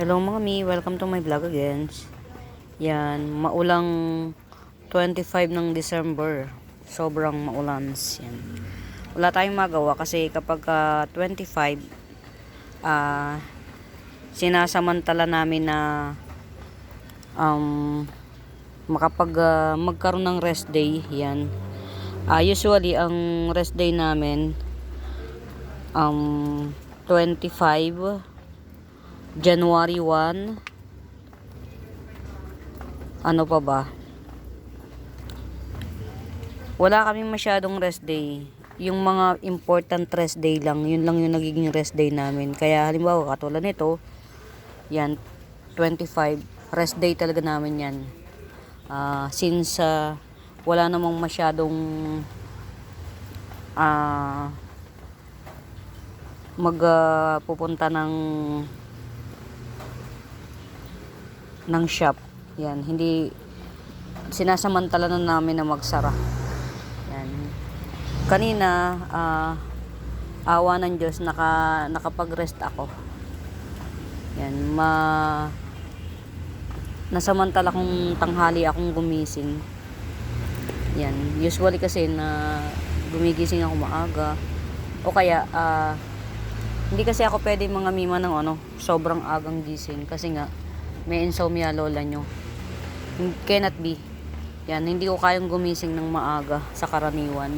Hello mga mi, welcome to my vlog again. Yan, maulang 25 ng December. Sobrang maulans. Yan. Wala tayong magawa kasi kapag 25, sinasamantala namin na magkaroon ng rest day. Yan. Usually, ang rest day namin 25 January 1, ano pa ba? Wala kaming masyadong rest day. Yung mga important rest day lang, yun lang yung nagiging rest day namin. Kaya halimbawa, katulad nito, yan, 25, rest day talaga namin yan. Since wala namang masyadong pupunta ng shop. Yan, hindi sinasamantala na namin na magsara. Yan. Kanina, awa ng Diyos, nakapag-rest ako. Yan, nasamantala kong tanghali akong gumising. Yan, usually kasi na gumigising ako maaga. O kaya, hindi kasi ako pwede mga mima ng sobrang agang gising. Kasi nga, may insomnia lola nyo. Cannot be. Yan, hindi ko kayang gumising ng maaga sa karaniwan.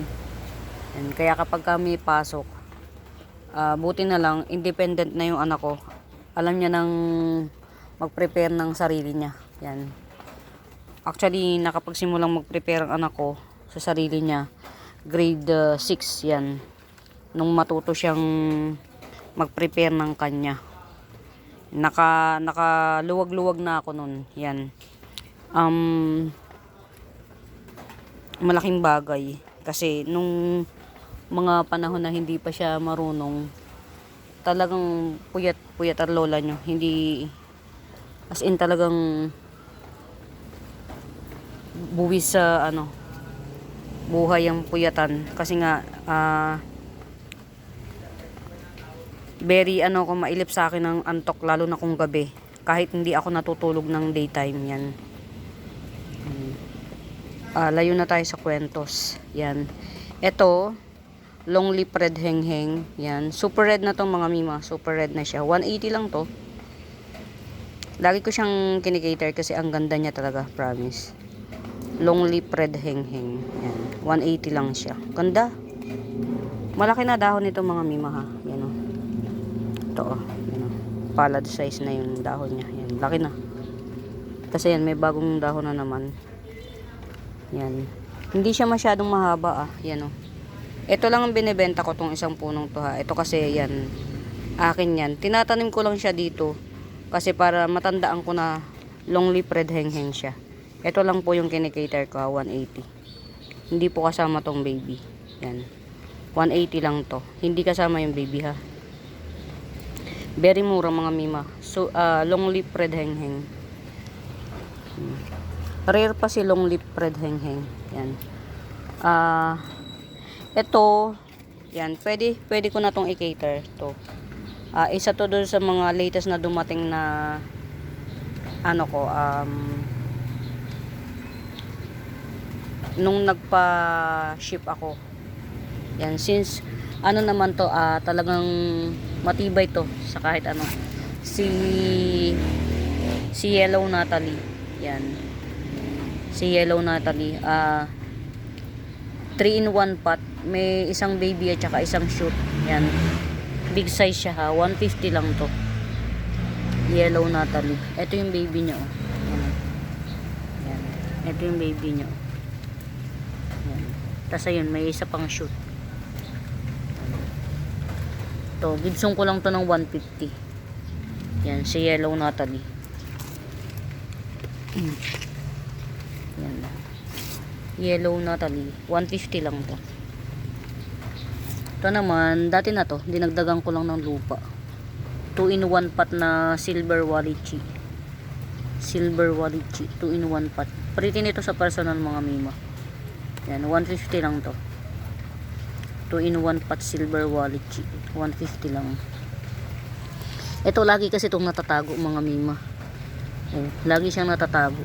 Yan, kaya kapag kami pasok, buti na lang, independent na yung anak ko. Alam niya nang mag-prepare ng sarili niya. Yan. Actually, nakapagsimulang mag-prepare ang anak ko sa sarili niya. Grade 6 yan. Nung matuto siyang mag-prepare ng kanya. Nakaluwag-luwag na ako nun. Yan. Malaking bagay. Kasi nung mga panahon na hindi pa siya marunong, talagang puyat ang lola nyo. Hindi, as in talagang buwis sa buhay ang puyatan. Kasi nga, very mailip sa akin ng antok, lalo na kung gabi. Kahit hindi ako natutulog ng daytime yan. Layo na tayo sa kwentos. Yan. Ito, long lip red hengheng. Yan. Super red na to mga mima. Super red na siya. 180 lang to. Lagi ko siyang kinikater kasi ang ganda niya talaga. Promise. Long lip red hengheng. Yan. 180 lang siya. Ganda. Malaki na dahon nito mga mima ha. Yan o. Ito o. Palad size na yung dahon niya. Yan. Laki na. Kasi yan. May bagong dahon na naman. Yan. Hindi siya masyadong mahaba Yan o. Ito lang ang binibenta ko tong isang punong to ha. Ito kasi yan. Akin yan. Tinatanim ko lang siya dito. Kasi para matandaan ko na long lip red hengheng siya. Ito lang po yung kinikater ko 180. Hindi po kasama tong baby. Yan. 180 lang to. Hindi kasama yung baby ha. Very mura mga mima. So, long lip red hengheng. Rare pa si long lip red hengheng. Yan. Ito, yan, pwede ko na tong i-cater to. Isa to doon sa mga latest na dumating na nung nagpa-ship ako. Yan, since naman to, talagang matibay to sa kahit ano. Si Yellow Natalie. Yan. Si Yellow Natalie. 3-in-1 pot. May isang baby at saka isang shoot. Yan. Big size siya ha. 150 lang to. Yellow Natalie. Ito yung baby niya Yan. Ito yung baby niya Yan. Tapos ayun, may isa pang shoot. To, gibsong ko lang to ng 150. Yan, si Yellow Natalie. Yan. Yellow Natalie. 150 lang to. Ito naman, dati na to. Dinagdagan ko lang ng lupa. 2-in-1 pot na silver walichi. Silver walichi. 2-in-1 pot. Pretty nito sa personal mga mima. Yan, 150 lang to. 2-in-1 pot silver walichi. 150 lang. Ito lagi kasi itong natatago mga mima. Oh, lagi siyang natatago.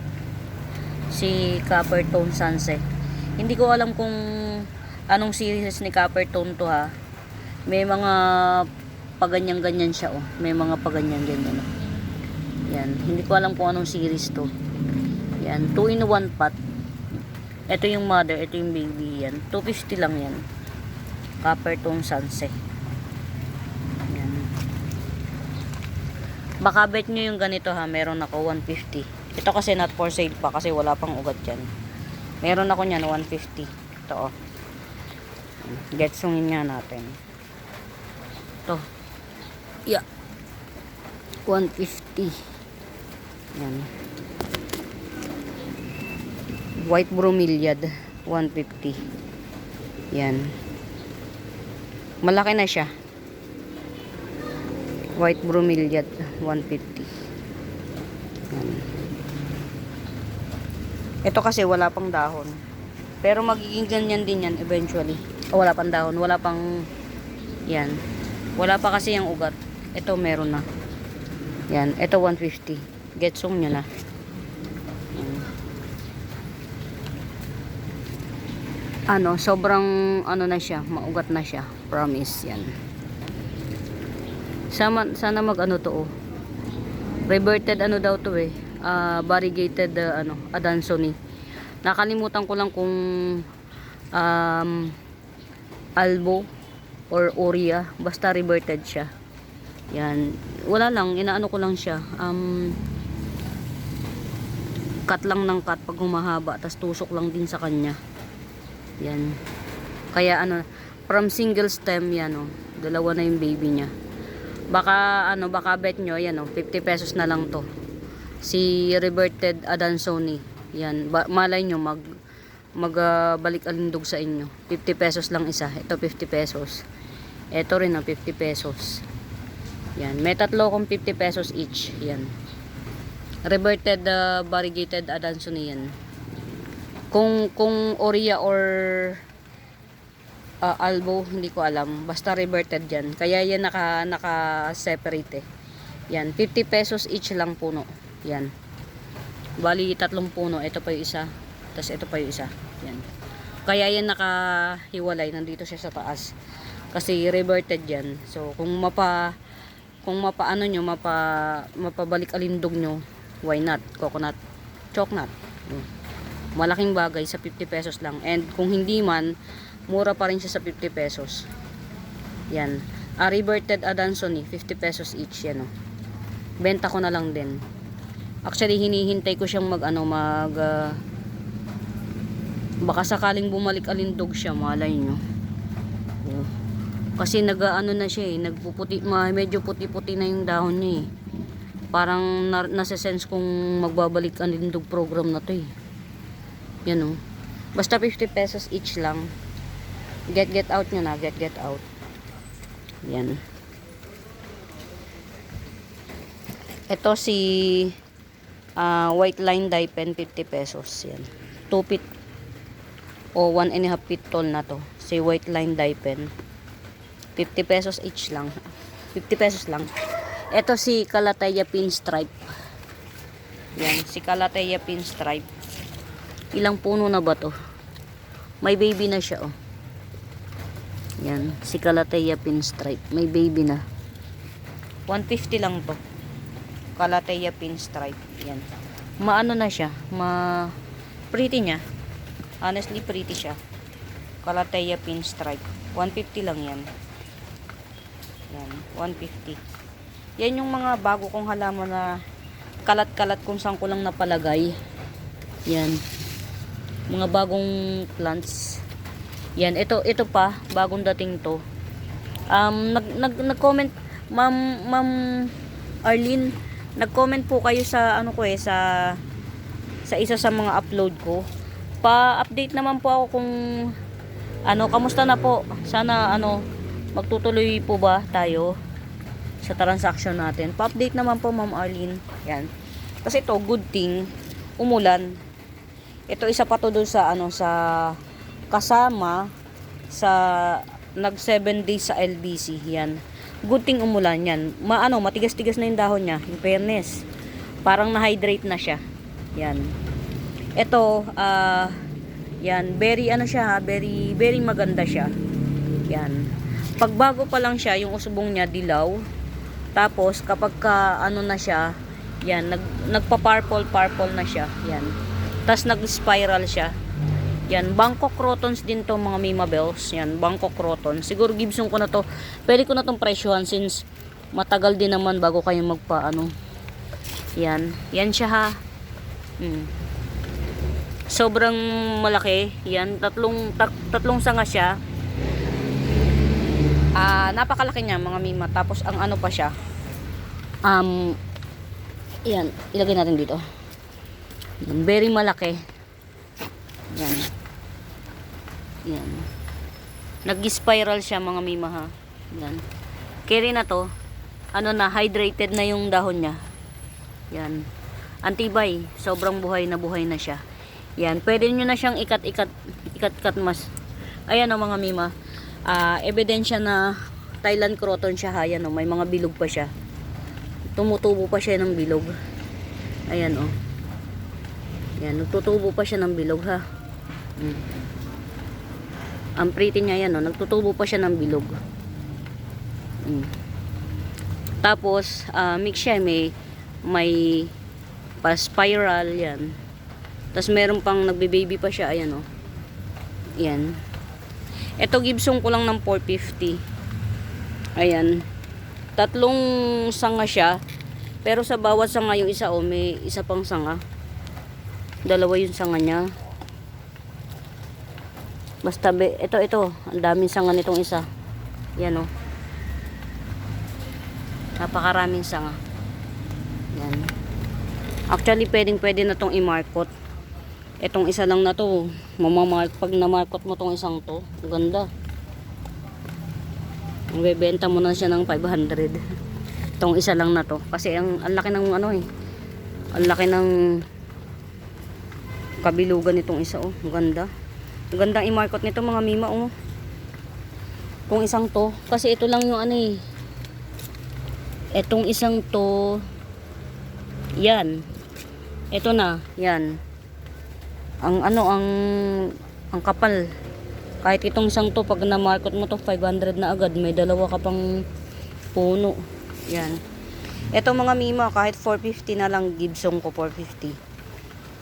Si Copper Tone Sunset. Hindi ko alam kung anong series ni Copper Tone to ha. May mga paganyan-ganyan siya oh. May mga paganyan-ganyan. Yan. Hindi ko alam kung anong series to. Yan. 2 in 1 pot. Ito yung mother. Ito yung baby. Yan. 250 lang yan. Copper Tone Sunset. Yan. Baka bet nyo yung ganito ha. Meron ako 150. Ito kasi not for sale pa. Kasi wala pang ugat dyan. Meron ako nyan 150. Ito oh. Getsungin nga natin. Ito. Yeah. 150. Yan. White bromeliad 150. Yan. Malaki na siya. White bromeliad 150. Yan. Ito kasi wala pang dahon. Pero magiging ganyan din yan eventually. O, wala pang dahon, wala pang yan. Wala pa kasi yung ugat. Ito meron na. Yan, ito 150. Getsong nyo na. Ano, sobrang ano na siya, maugat na siya. Promise yan. Sana mag ano to oh. Reverted ano daw to eh. Variegated ano, Adansonii. Nakalimutan ko lang kung Albo or Oria, basta reverted siya. Yan. Wala lang, inaano ko lang siya. Cut lang ng cut pag humahaba, tas tusok lang din sa kanya. Yan. Kaya ano, from single stem yan oh. Dalawa na yung baby niya. Baka ano, baka bet nyo yan oh, 50 pesos na lang to. Si reverted Adansonii. Yan, malay nyo magbalik alindog sa inyo. 50 pesos lang isa. Ito 50 pesos. Ito rin ang 50 pesos. Yan, may tatlo kong 50 pesos each. Yan. Reverted variegated Adansonii yan. Kung Oria or Albo, hindi ko alam. Basta reverted yan. Kaya yan naka-separate eh. Yan, 50 pesos each lang puno. Yan. Bali, 3 puno. Ito pa yung isa. Tapos ito pa yung isa. Yan. Kaya yan nakahiwalay. Nandito siya sa taas. Kasi reverted yan. So, kung mapaano nyo, mapabalik alindog nyo, why not? Coconut, chocolate. Malaking bagay sa 50 pesos lang. And kung hindi man, mura pa rin siya sa 50 pesos. Yan. Reverted Adansonii, 50 pesos each. Yan o. Benta ko na lang din. Actually, hinihintay ko siyang baka sakaling bumalik alindog siya, malay nyo. Kasi nag-ano na siya eh, nagpuputi, medyo puti-puti na yung dahon niya eh. Parang nasa-sense kung magbabalik alindog program na to eh. Yan o. Basta 50 pesos each lang. Get out nyo na, get out. Yan. Ito si white line dye pen, 50 pesos. Yan. 2 feet o 1.5 feet tall na to. Si white line dye pen. 50 pesos each lang. 50 pesos lang. Ito si Calathea pinstripe. Yan. Si Calathea pinstripe. Ilang puno na ba to? May baby na siya oh. Yan. Si Calathea pinstripe. May baby na. 150 lang to. Calathea pinstripe. Yan. Maano na siya. Pretty niya. Honestly, pretty siya. Calathea pinstripe. 150 lang yan. Yan. 150. Yan yung mga bago kong halaman na kalat-kalat kung saan ko lang napalagay. Yan. Mga bagong plants. Yan. Ito pa. Bagong dating to. Nag-comment Ma'am Arlene, nag-comment po kayo sa ano ko eh, sa isa sa mga upload ko. Pa-update naman po ako kung kamusta na po. Sana magtutuloy po ba tayo sa transaction natin. Pa-update naman po Ma'am Arlene. Yan. Kasi ito, good thing, umulan. Ito isa pa to doon sa sa kasama sa nag 7 days sa LBC. Yan. good thing umulan yan. Matigas-tigas na yung dahon niya, in fairness. Parang na-hydrate na siya. Yan. Ito, yan, very siya ha, very maganda siya. Yan. Pag bago pa lang siya, yung usbong niya dilaw. Tapos kapag na siya, yan, nagpa-purple na siya. Yan. Tapos nag-spiral siya. Yan, Bangkok Crotons din to mga Mima Bells. Yan, Bangkok Croton. Siguro Gibson ko na to. Pwede ko na tong presyohan since matagal din naman bago kayo Yan. Yan siya ha. Sobrang malaki. Yan, tatlong sanga siya. Napakalaki niya mga Mima. Tapos ang pa siya. Yan, ilagay natin dito. Yan, very malaki. Yan. Yan. Nag-spiral siya mga Mima ha. Yan. Carry na to. Hydrated na yung dahon niya. Yan. Antibay. Sobrang buhay na siya. Yan. Pwede nyo na siyang ikat mas. Ayan o mga Mima. Ebidensya na Thailand Croton siya ha. Ayan o. May mga bilog pa siya. Tumutubo pa siya ng bilog. Ayan o. Yan. Nagtutubo pa siya ng bilog ha. Ang pretty niya yan o. Nagtutubo pa siya ng bilog. Tapos mix siya. May pa-spiral yan. Tapos meron pang nagbe-baby pa siya. Ayan o. Yan. Ito Gibson ko lang ng 450. Ayan. Tatlong sanga siya. Pero sa bawat sanga yung isa may isa pang sanga. Dalawa yung sanga niya. Basta ito. Ang daming sanga nitong isa. Yan o. Napakaraming sanga. Yan. Actually, pwede na tong i-markot. Itong isa lang na to. Pag na-markot mo tong isang to, ganda. Bebenta mo na siya ng 500. Itong isa lang na to. Kasi ang laki ng ang laki ng kabilugan nitong isa oh. Ganda. Gandang i-markot nito mga Mima oh. Kung isang to. Kasi ito lang yung Etong isang to. Yan. Ito na. Yan. Ang kapal. Kahit itong isang to, pag na-market mo to, 500 na agad. May dalawa ka pang puno. Yan. Ito mga Mima, kahit 450 na lang, Gibson ko 450.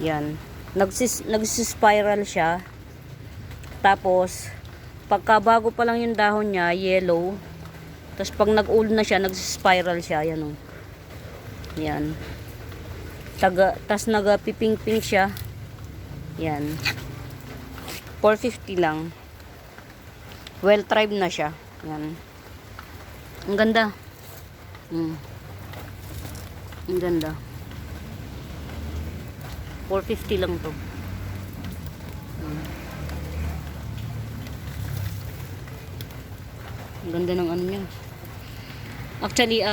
Yan. Nagsispiral siya. Tapos, pagka bago pa lang yung dahon niya, yellow. Tapos pag nag-old na siya, nagsispiral siya. Yan o. Yan. Tapos nagpiping-ping siya. Yan. 450 lang. Well tried na siya. Yan. Ang ganda. Ang ganda. 450 lang to. Ang ganda ng niya. Actually,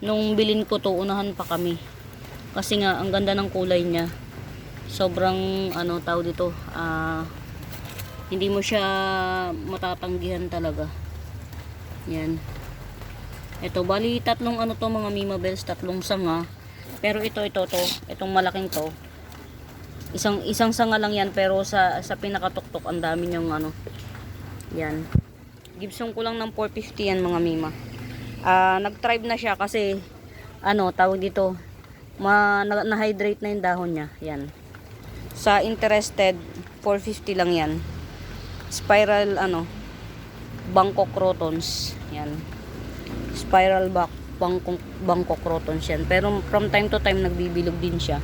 nung bilin ko to, unahan pa kami. Kasi nga, ang ganda ng kulay niya. Sobrang, tawag dito, hindi mo siya matatanggihan talaga. Yan. Ito, bali, tatlong to mga Mima Bells, tatlong sanga. Pero itong malaking to. Isang sanga lang yan, pero sa pinakatuktok, ang dami niyang yan. Gibson ko lang ng 450 yan mga Mima. Nag-thrive na siya kasi tawag dito, na-hydrate na yung dahon niya. Yan. Sa interested, 450 lang yan. Spiral Bangkok Crotons. Yan. Spiral Bangkok Crotons yan. Pero from time to time nagbibilog din siya.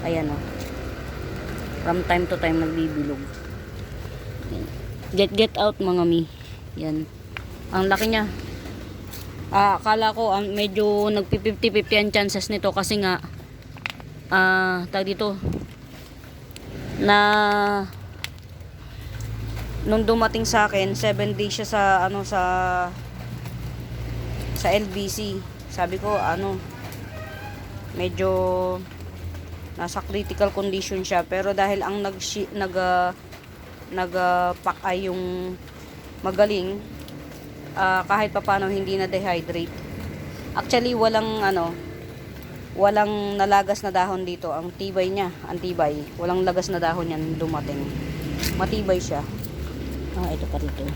Ayan o. From time to time nagbibilog. Get out mga Mi. Yan. Ang laki niya. Akala ko medyo nagpi-50-50 ang chances nito kasi nga tag dito na nung dumating sa akin 7 days siya sa LBC. Sabi ko medyo nasa critical condition siya, pero dahil ang nag-pack ay yung magaling, kahit papaano hindi na dehydrate. Actually, walang nalagas na dahon dito. Ang tibay niya, ang tibay. Walang lagas na dahon yan dumating. Matibay siya. Ito pa rito.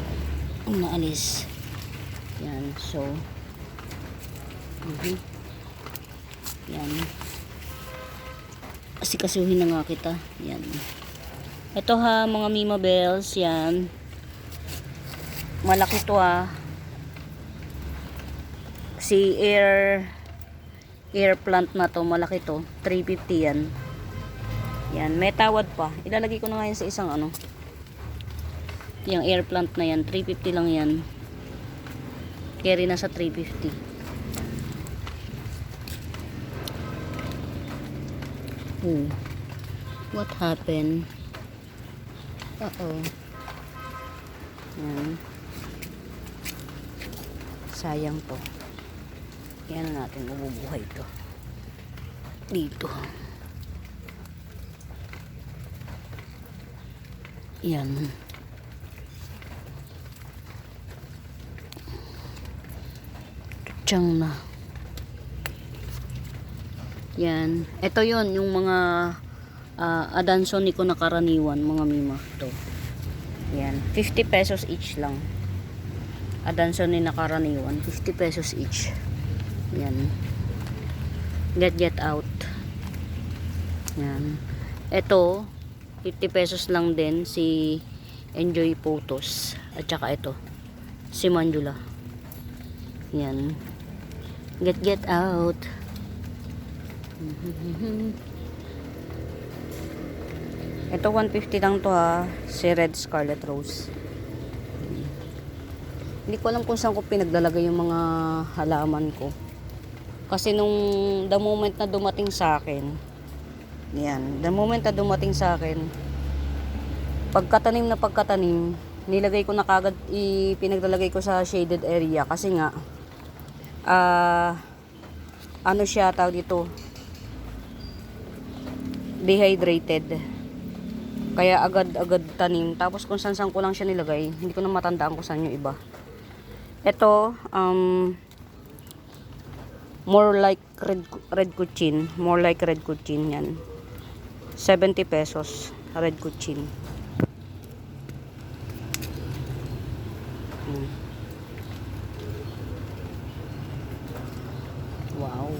Naalis. Yan, so. Yan. Asikasuhin na nga kita. Yan. Ito ha, mga Mima Bells. Yan. Malaki to ha. Si air plant na to, malaki to. 350 yan. Yan, may tawad pa. Ilalagay ko na nga yan sa isang yung air plant na yan, 350 lang yan. Carry na sa 350. What happened? Yan. Sayang to. Yan na natin, mabubuhay to. Dito. Yan. Tutsang na. Yan. Ito yon yung mga Adansonii ko na karaniwan, mga Mima. To. Yan. 50 pesos each lang. Adansonii na karaniwan. 50 pesos each. Yan. Get out. Yan. Ito, 50 pesos lang din si Enjoy Photos. At saka ito, si Manjula. Yan. Get out. Ito 150 lang to ha. Si Red Scarlet Rose. Hindi ko alam kung saan ko pinaglalagay yung mga halaman ko. Kasi the moment na dumating sa akin, yan, the moment na dumating sa akin, pagkatanim, nilagay ko na kagad, pinaglalagay ko sa shaded area. Kasi nga, ano siya, tawag dito, dehydrated. Kaya agad tanim. Tapos kung saan ko lang siya nilagay, hindi ko na matandaan kung saan yung iba. Ito, more like red kuchin. More like red kuchin yan. 70 pesos. Red kuchin. Wow.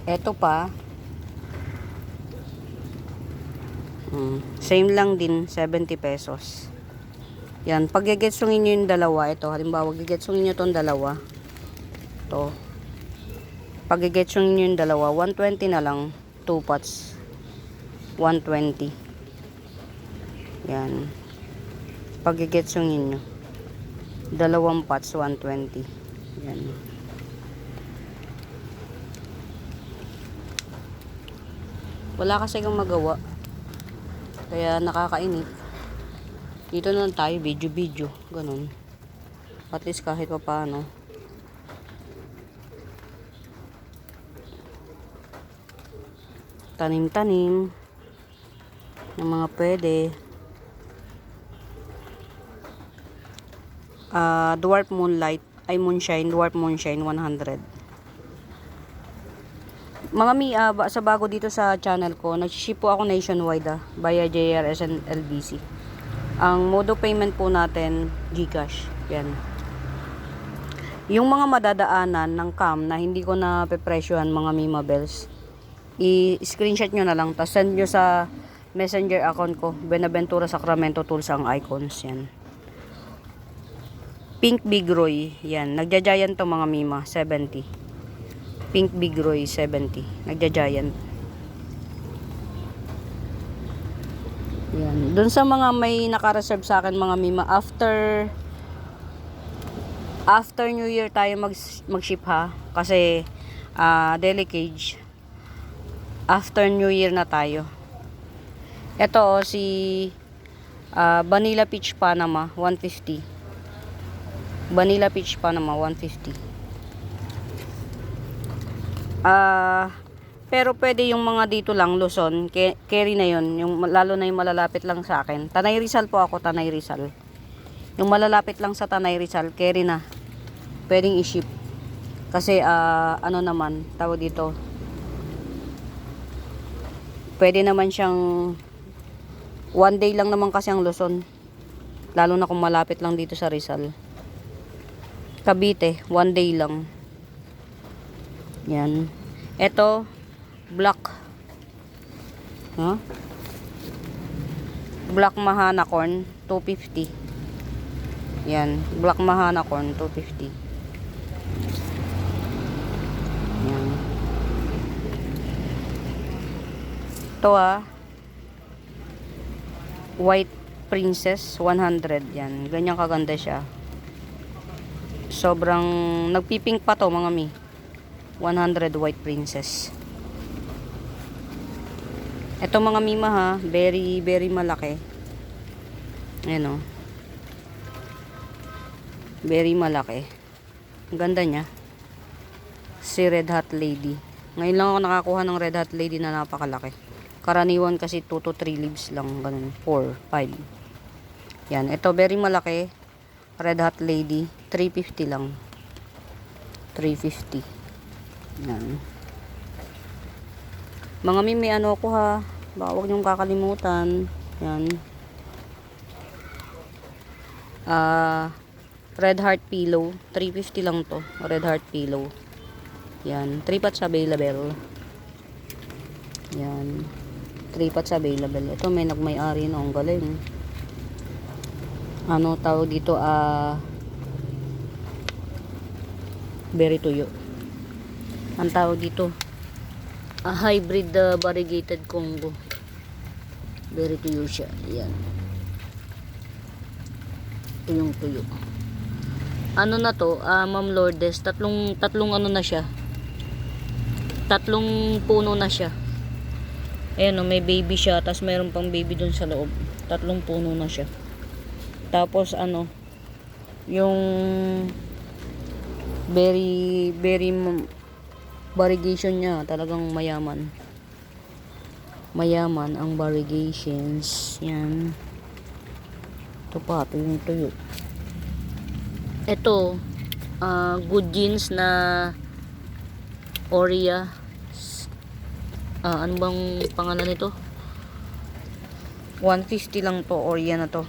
Ito pa. Same lang din. 70 pesos. Yan, pag gigetsungin nyo yung dalawa, ito, halimbawa, gigetsungin nyo itong dalawa, ito, pag gigetsungin nyo yung dalawa, 120 na lang, 2 pots, 120, yan, pag gigetsungin nyo, dalawang pots, 120, yan, wala kasi kang magawa, kaya nakakainip. Dito na lang tayo, video, ganun. At least kahit pa paano. Tanim-tanim. Yung mga pwede. Dwarf Moonlight, Dwarf Moonshine 100. Mga sa bago dito sa channel ko, nag-ship po ako nationwide via JRS and LBC. Ang mode of payment po natin, GCash. Yan. Yung mga madadaanan ng cam na hindi ko na pepresyohan, mga Mima Bells, i-screenshot nyo na lang, tapos send nyo sa messenger account ko, Benaventura Sacramento Tools ang icons. Yan. Pink Big Roy. Yan. Nagja-giant to, mga Mima. 70. Pink Big Roy, 70. Nagja-giant. Yan. Doon sa mga may naka-reserve sa akin, mga Mima, after New Year tayo mag-ship ha. Kasi delicage. After New Year na tayo. Ito si Vanilla Peach Panama 150. Vanilla Peach Panama 150. Pero pwede yung mga dito lang, Luzon, carry na yon, yung lalo na yung malalapit lang sa akin. Tanay Rizal po ako, Tanay Rizal. Yung malalapit lang sa Tanay Rizal, carry na. Pwedeng i-ship. Kasi ano naman, tawag dito. Pwede naman siyang 1 day lang naman kasi ang Luzon. Lalo na kung malapit lang dito sa Rizal. Cavite, 1 day lang. Yan. Ito, black. Huh? Black Mahana corn, 250. Yan, black Mahana corn, 250. Yan. Ito White Princess, 100. Yan, ganyan kaganda siya. Sobrang, nagpipink pa to mga mi. 100 White Princess. Ito mga mima ha, very very malaki. Ayan o. Very malaki. Ang ganda niya. Si Red Hot Lady. Ngayon lang ako nakakuha ng Red Hot Lady na napakalaki. Karaniwan kasi 2 to 3 leaves lang. Ganun. 4, 5. Yan. Ito very malaki. Red Hot Lady. 350 lang. 350. Yan. Mga mimi, ano ko ha. Baka huwag niyong kakalimutan. Yan. Red Heart Pillow. 350 lang to. Red Heart Pillow. Yan. 3 pots available. Yan. 3 pots available. Ito may nagmay-ari na. Ang galing. Ano tawag dito? Berry tuyo. Ang tawag dito? Hybrid variegated Congo. Berry tuyo siya. Yan. Tuyong tuyo. Ano na to? Ma'am Lourdes. Tatlong ano na siya. Tatlong puno na siya. Ayan o, may baby siya. Tapos mayroon pang baby dun sa loob. Tatlong puno na siya. Tapos ano, yung very variegation niya, talagang mayaman. Mayaman ang variegations. Yan. Ito pa, ito yung tuyo. Ito, good genes na Oria. Ano bang pangalan nito? 150 lang to, Oria na to.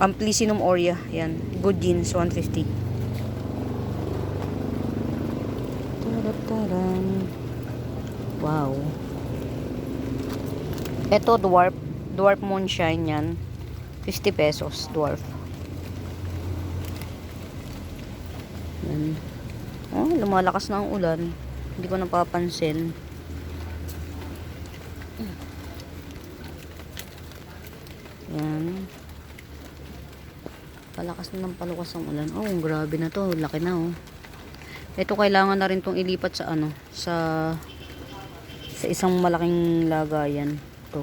Amplissinum Oria. Yan. Good genes, 150. Wow. Ito, dwarf moonshine yan. 50 pesos, dwarf. Yan. Oh, lumalakas na ang ulan. Hindi ko napapansin. Yan. Palakas na ng palukas ang ulan. Oh, grabe na to. Laki na oh. Ito kailangan na rin tong ilipat sa ano, sa isang malaking lagayan. Ito.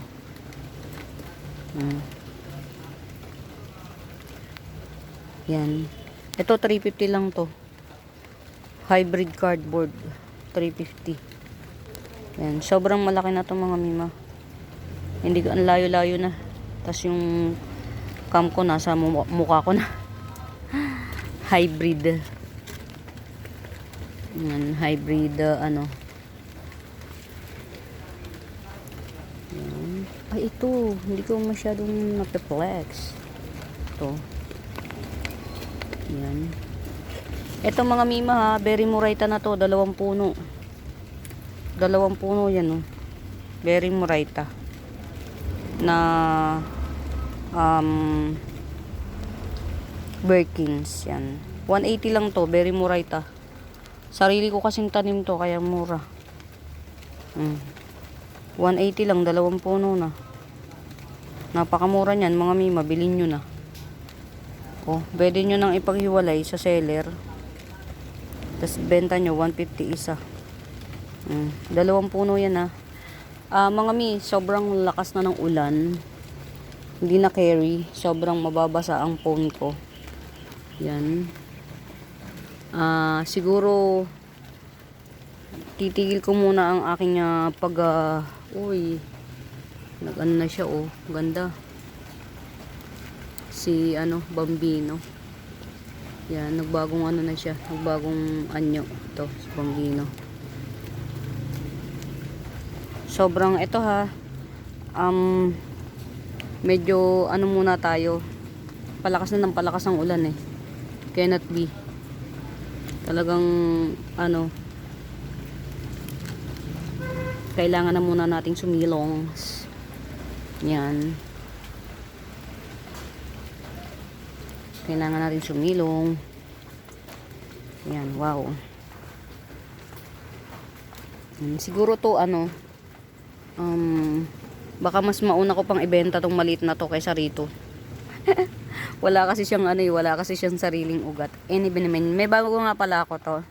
Yan. Ito 350 lang to. Hybrid cardboard. 350. Yan. Sobrang malaki na to mga mima. Hindi ko, ang layo-layo na. Tapos yung cam ko nasa mukha ko na. Hybrid. Yan. Hybrid ano. Yan. Ay ito. Hindi ko masyadong napeplex. Ito. Yan. Ito mga mima ha, berry muraita na to, 2 puno. 2 puno yan oh. Berry muraita. Na Birkins yan. 180 lang to, berry muraita. Sarili ko kasing tanim to kaya mura. 180 lang, 2 puno na. Napakamura niyan mga mima, bilhin nyo na. Oh, pwede nyo nang ipaghiwalay sa seller. Tapos benta nyo 150 isa. 2 puno yan ha. Mga mi, sobrang lakas na ng ulan. Hindi na carry. Sobrang mababasa ang phone ko. Yan. Siguro titigil ko muna ang aking uy, nag-ano na siya, oh, ganda. Si Bambino. Yan, nagbagong ano na siya, nagbagong anyo ito, si Bambino. Sobrang ito ha. Medyo ano muna tayo. Palakas na ng palakas ang ulan eh. Cannot be. Talagang kailangan na muna nating sumilong. Yan. Kailangan natin sumilong. Yan, wow. Siguro to baka mas mauna ko pang ibenta tong maliit na to kaysa rito. Wala kasi siyang wala kasi siyang sariling ugat. May bago nga pala ako to.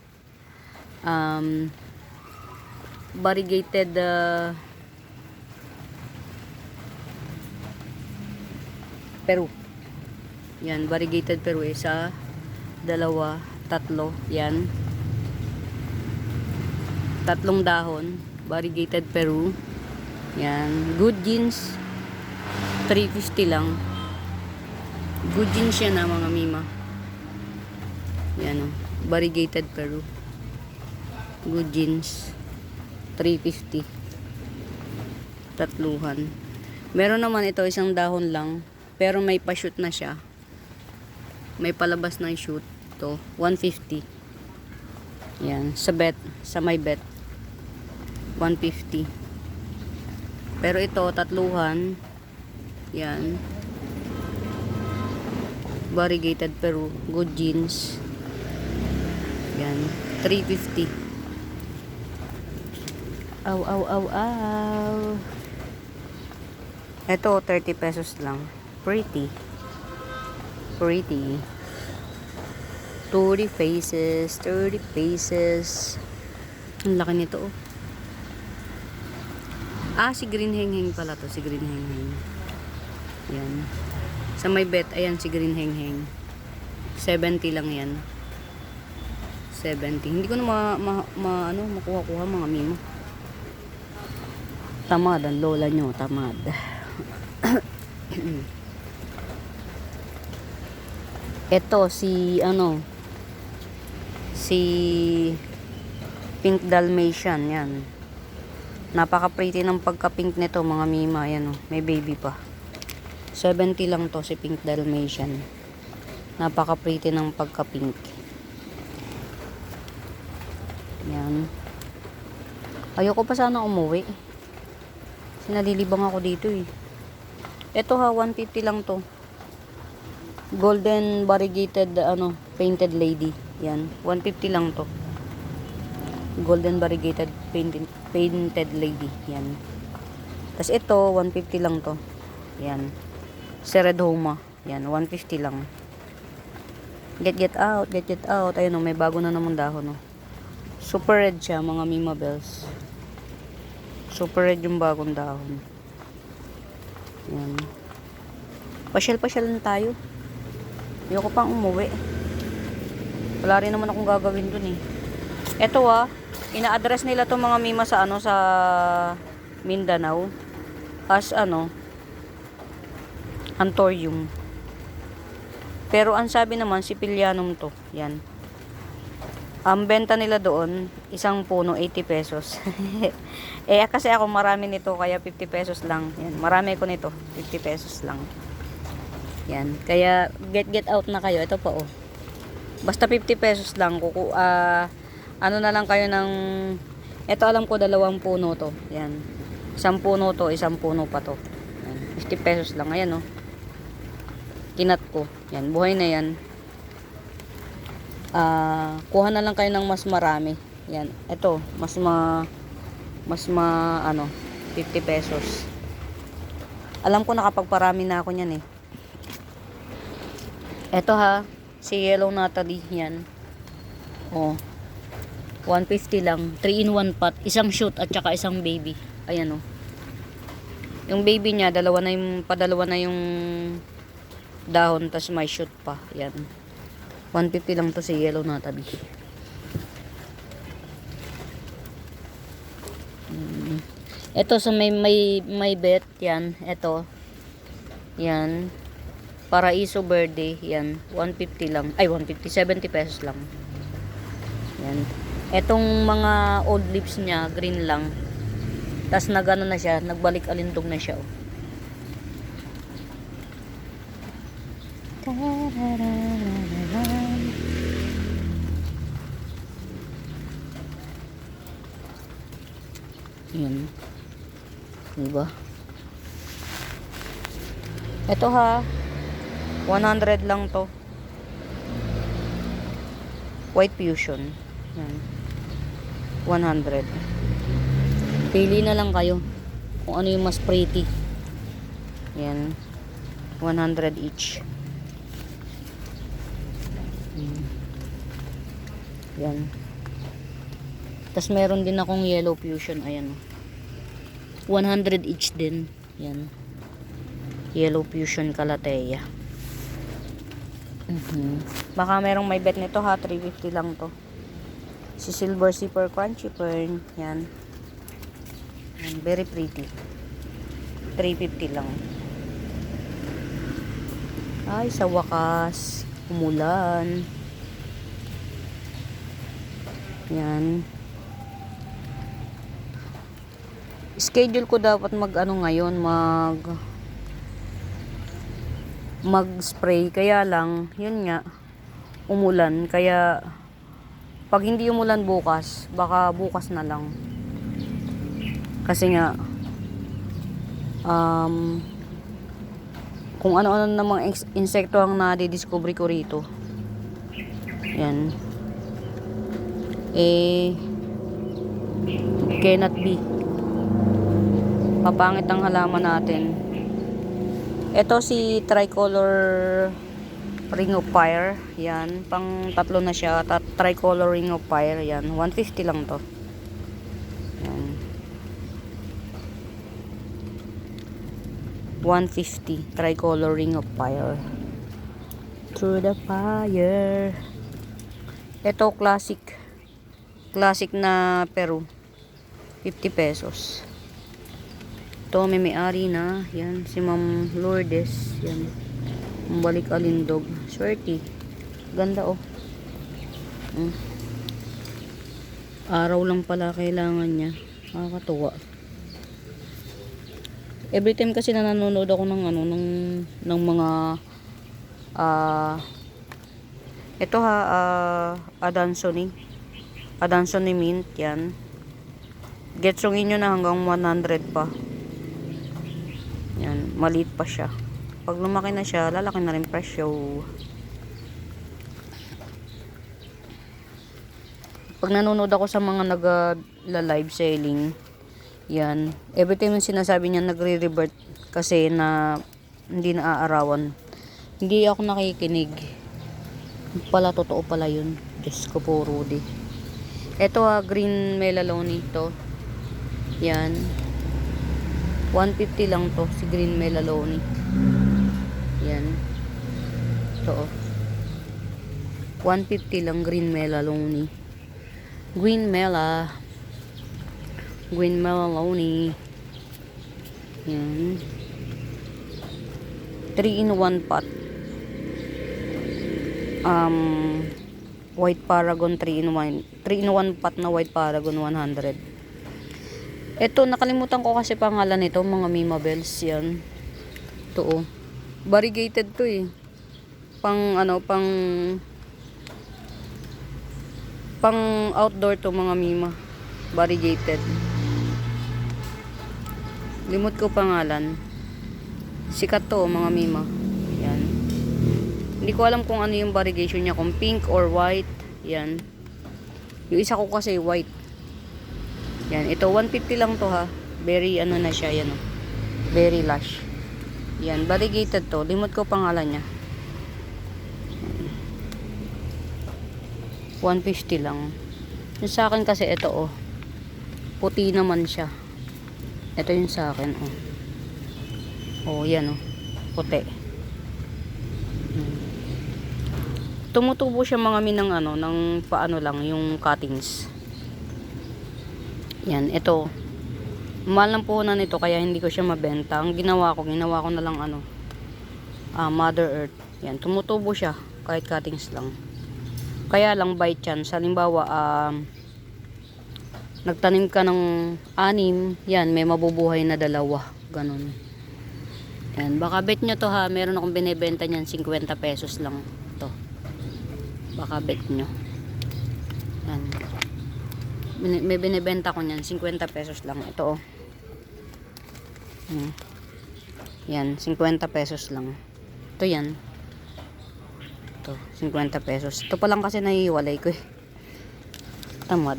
Variegated Peru. Yan, variegated Peru. Isa, dalawa, tatlo. Yan. 3 dahon. Variegated Peru. Yan. Good jeans. 350 lang. Good jeans yan mga mima. Yan o. Variegated Peru. Good jeans. 350. Tatluhan. Meron naman ito isang dahon lang. Pero may pa-shoot na siya. May palabas ng shoot. Ito. 150. Yan. Sa may bet. 150. Pero ito, tatluhan. Yan. Variegated Peru. Good jeans. Yan. 350. Aw, aw, aw, aw. Ito, 30 pesos lang. Pretty. 30 pesos. 30 pesos. Ang laki nito, oh. Si Green Heng Heng pala to. Si Green Heng Heng. Yan. Sa may bet, ayan si Green Heng Heng. 70 lang yan. 70. Hindi ko na makuha-kuha mga mimo. Tamad ang lola nyo. Tamad. Ito si Pink Dalmatian. Yan. Napaka-pretty ng pagka-pink nito mga mima. Ayan, oh, may baby pa. 70 lang to si Pink Dalmatian. Napaka-pretty ng pagka-pink. Yan. Ayoko pa sana umuwi. Sinalilibang ako dito eh. Ito ha, 150 lang to. Golden variegated painted lady. Yan, 150 lang to. Golden variegated painted lady. Yan. Tapos ito, 150 lang to. Yan. Ceredhoma. Yan, 150 lang. Get out. Ayun, may bago na naman dahon, oh. Super red siya, mga Mima Bells. Super red yung bagong dahon. Yan. Pasyal na tayo. Ayoko pang umuwi. Wala rin naman akong gagawin dun eh. Ito ina-address nila to mga mima sa sa Mindanao as Anthurium. Pero ang sabi naman Sicilianum to. Yan. Ang benta nila doon, isang puno 80 pesos. Kasi ako marami nito kaya 50 pesos lang. Yan, marami ko nito, 50 pesos lang. Yan, kaya get out na kayo. Ito pa oh. Basta 50 pesos lang. Na lang kayo ng ito alam ko 2 puno to. Yan. Isang puno to, isang puno pa to. Yan, 50 pesos lang. Ayan oh. Kinat ko. Yan, buhay na yan. Kuha na lang kayo ng mas marami. Yan. Ito, 50 pesos. Alam ko nakapagparami na ako niyan eh. Ito ha, si Yellow Natalie yan. Oh. 150 lang. 3-in-1 pot. Isang shoot at saka isang baby. Ayan oh. Yung baby niya, padalawa na yung dahon, tas may shoot pa. Yan. 150 lang to si Yellow Natalie. Ito sa may bet, yan. Ito. Yan. Paraiso Verde, yan. 150 lang. Ay, 150, 70 pesos lang. Yan. Etong mga old leaves niya, green lang. Tas nagano na siya, nagbalik alindog na siya. Oh. Yan. Diba? Ito ha. 100 lang to. White Fusion. Yan. 100. Pili na lang kayo kung ano yung mas pretty. Yan. 100 each. Yan. Tapos meron din akong Yellow Fusion. Ayan. 100 each din. Yan. Yellow Fusion Calathea. Baka merong may bet nito ha. 350 lang to. Si Silver Zipper Crunchy Fern. Yan. Yan. Very pretty. 350 lang. Ay, sa wakas. Umulan. Yan. Schedule ko dapat mag-ano ngayon. Mag-spray. Kaya lang, yun nga. Umulan. Kaya, pag hindi umulan bukas, baka bukas na lang. Kasi nga, kung ano-ano namang insekto ang nadidiscovery ko rito. Yan. Cannot be. Papangit ang halaman natin. Ito si Tricolor Ring of Fire. Yan. Pang tatlo na siya. Tricolor Ring of Fire. Yan. 150 lang to. Yan. 150. Tricolor Ring of Fire. Through the fire. Ito classic. Classic na Peru. 50 pesos. Ito may-ari na. Yan. Si Ma'am Lourdes. Yan. Balik alindog. Swerte. Ganda oh. Araw lang pala kailangan niya. Nakakatuwa. Every time kasi na nanonood ako ng ano ng mga ito ha, Adansoni Mint, yan. Getsongin nyo na hanggang 100 pa. Yan, maliit pa siya. Pag lumaki na siya, lalaki na rin presyo. Pag nanonood ako sa mga nag-live selling, yan, every time yung sinasabi niya nagre-revert kasi na hindi na aarawan. Hindi ako nakikinig. Pala, totoo pala yun. Diyos ko po, Rudy. Ito green melaloni to. Yan. 150 lang to, si green melaloni. Yan. Ito 150 lang green melaloni. Green melaloni. Yan. 3-in-1 pot. White Paragon 3-in-1 pot na White Paragon 100. Ito, nakalimutan ko kasi pangalan nito, mga Mima Bells yan. Ito oh. Variegated to eh. Pang outdoor to mga Mima. Variegated. Limot ko pangalan. Sikat to mga Mima. Yan. Hindi ko alam kung ano yung variegation niya, kung pink or white. Yan. Yung isa ko kasi white. Yan, ito 150 lang to ha. Very ano na siya, yan oh. Very lush. Yan, variegated to. Limot ko pangalan niya. 150 lang. Yung sa akin kasi ito oh. Puti naman siya. Ito yung sa akin oh. Oh, yan oh. Puti. Tumutubo siya mga minang ano, ng paano lang yung cuttings. Yan, ito Mahal ng puhunan nito kaya hindi ko siya mabenta. Ang ginawa ko na lang ano, Mother Earth. Yan, tumutubo siya kahit cuttings lang. Kaya lang by chance, halimbawa nagtanim ka ng 6, yan, may mabubuhay na 2, ganun. Yan, baka bet nyo to ha, meron akong binibenta niyan 50 pesos lang to. Baka bet nyo. Yan. May binibenta ko niyan 50 pesos lang. Ito oh. Yan, 50 pesos lang. Ito yan. Ito, 50 pesos. Ito pa lang kasi nahihiwalay ko eh. Tamad.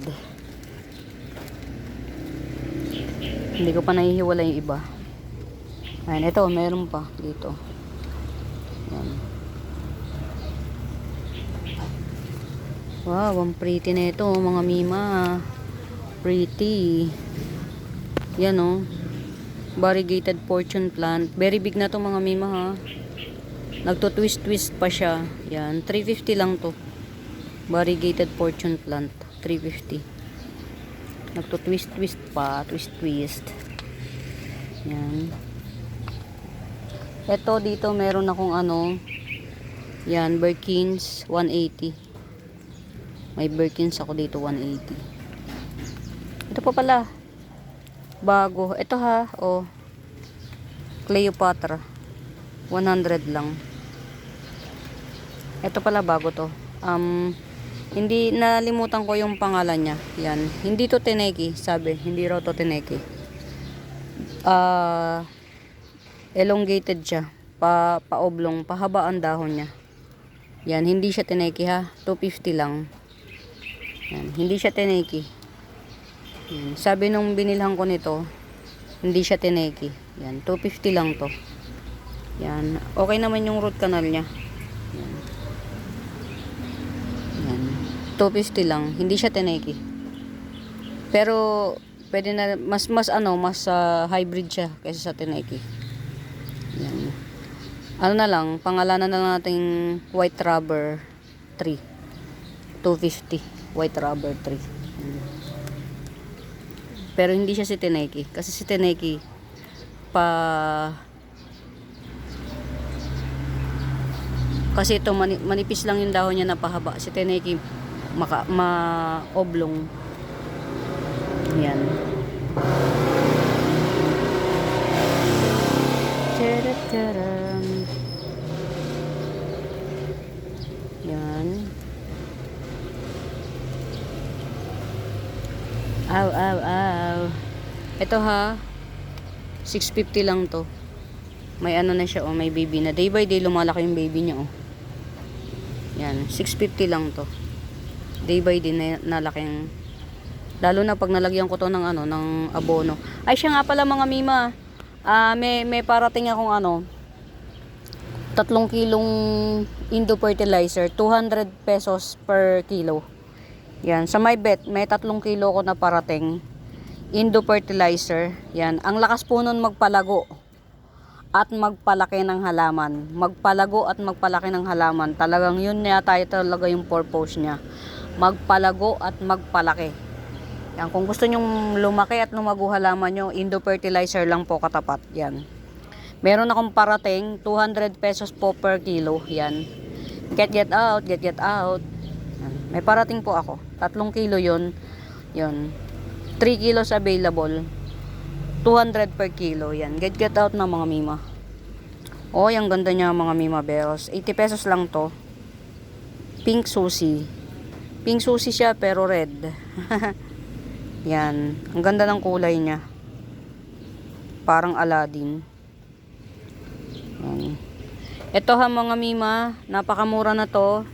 Hindi ko pa nahihiwalay yung iba. Ayan, ito, meron pa dito. Yan. Wow, ang pretty na ito, mga mima. Pretty. Yan oh. Variegated fortune plant. Very big na to mga mima ha. Nagto-twist-twist pa siya. Yan, 350 lang to. Variegated fortune plant, 350. Nagto-twist-twist pa, twist-twist. Yan. Ito dito meron akong ano. Yan, Birkins 180. May Birkins ako dito 180. Ito pa pala. Bago. Ito ha, oh. Cleopatra. 100 lang. Ito pala bago to. Hindi nalimutan ko yung pangalan niya. Yan. Hindi to Teneki, sabi. Hindi raw to Teneki. Elongated siya. Pa-oblong, pahaba ang dahon niya. Yan, hindi siya Teneki ha. 250 lang. Yan, hindi siya Teneki. Yan. Sabi nung binilhan ko nito, hindi siya Teneki. Yan, 250 lang to. Yan, okay naman yung root canal niya. Yan. Yan, 250 lang. Hindi siya Teneki. Pero pwede na mas hybrid siya kaysa sa Teneki. Yan. Ano na lang, pangalanan na lang nating white rubber 3. 250 white rubber 3. Yan. Pero hindi siya si Teneki. Kasi si Teneki, kasi ito, manipis lang yung dahon niya na pahaba. Si Teneki, ma-oblong. Yan. Tadadadam. Yan. Aw, aw, aw. Ito ha. 650 lang to. May ano na siya, oh. May baby na. Day by day, lumalaki yung baby niya, oh. Yan. 650 lang to. Day by day, nalaki yung... Lalo na pag nalagyan ko to ng, ng abono. Ay, siya nga pala mga mima. May parating akong 3 kilong Indo fertilizer. 200 pesos per kilo. Yan, sa my bet, may 3 kilo ko na parating Indo fertilizer. Yan, ang lakas po nun magpalago at magpalaki ng halaman. Magpalago at magpalaki ng halaman. Talagang yun yata talaga yung purpose niya. Magpalago at magpalaki. Yan, kung gusto nyong lumaki at lumago halaman nyo, Indo fertilizer lang po katapat. Yan. Meron akong parating 200 pesos po per kilo. Yan. Get out, get out. May parating po ako. 3 kilo yun. 3 kilos available. 200 per kilo. Yan. Get out na mga mima. Oh, yung ganda niya mga mima bells. 80 pesos lang to. Pink susi. Pink susi siya pero red. Yan. Ang ganda ng kulay niya. Parang Aladdin. Yan. Ito ha mga mima. Napakamura na to.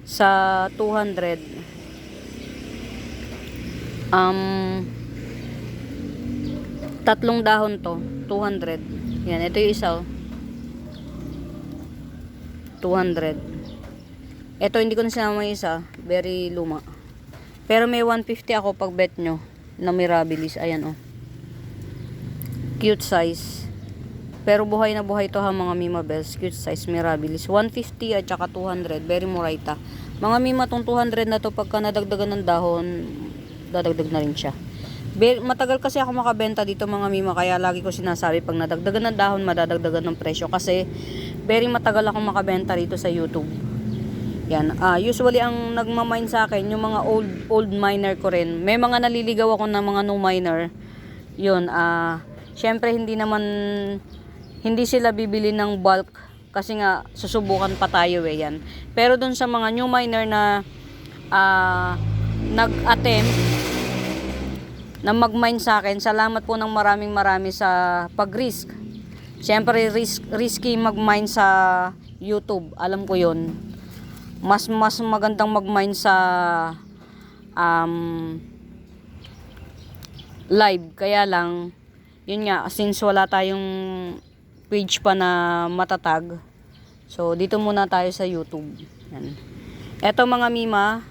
Sa 200 tatlong dahon to 200. Yan, ito yung isa 200. Ito hindi ko na sinama yung isa, very luma. Pero may 150 ako pag bet nyo na Mirabilis. Ayan cute size. Pero buhay na buhay to ha mga mima bells. Cute size Mirabilis. 150 at saka 200. Very muraita. Mga mima tong 200 na to pagka nadagdagan ng dahon, dadagdag na rin siya. Matagal kasi ako makabenta dito mga mima, kaya lagi ko sinasabi pag nadagdagan ng dahon, madadagdagan ng presyo kasi very matagal akong makabenta rito sa YouTube. Yan. Usually ang nagmamine sa akin yung mga old miner ko rin. May mga naliligaw ako ng mga new miner. Yun, syempre hindi sila bibili ng bulk kasi nga susubukan pa tayo yan. Pero dun sa mga new miner na nag-attempt na mag-mine sa akin, salamat po ng maraming sa pag-risk. Syempre risky mag-mine sa YouTube, alam ko yun. Mas magandang mag-mine sa live. Kaya lang, yun nga, since wala tayong page pa na matatag, so dito muna tayo sa YouTube. Yan. Eto mga mima,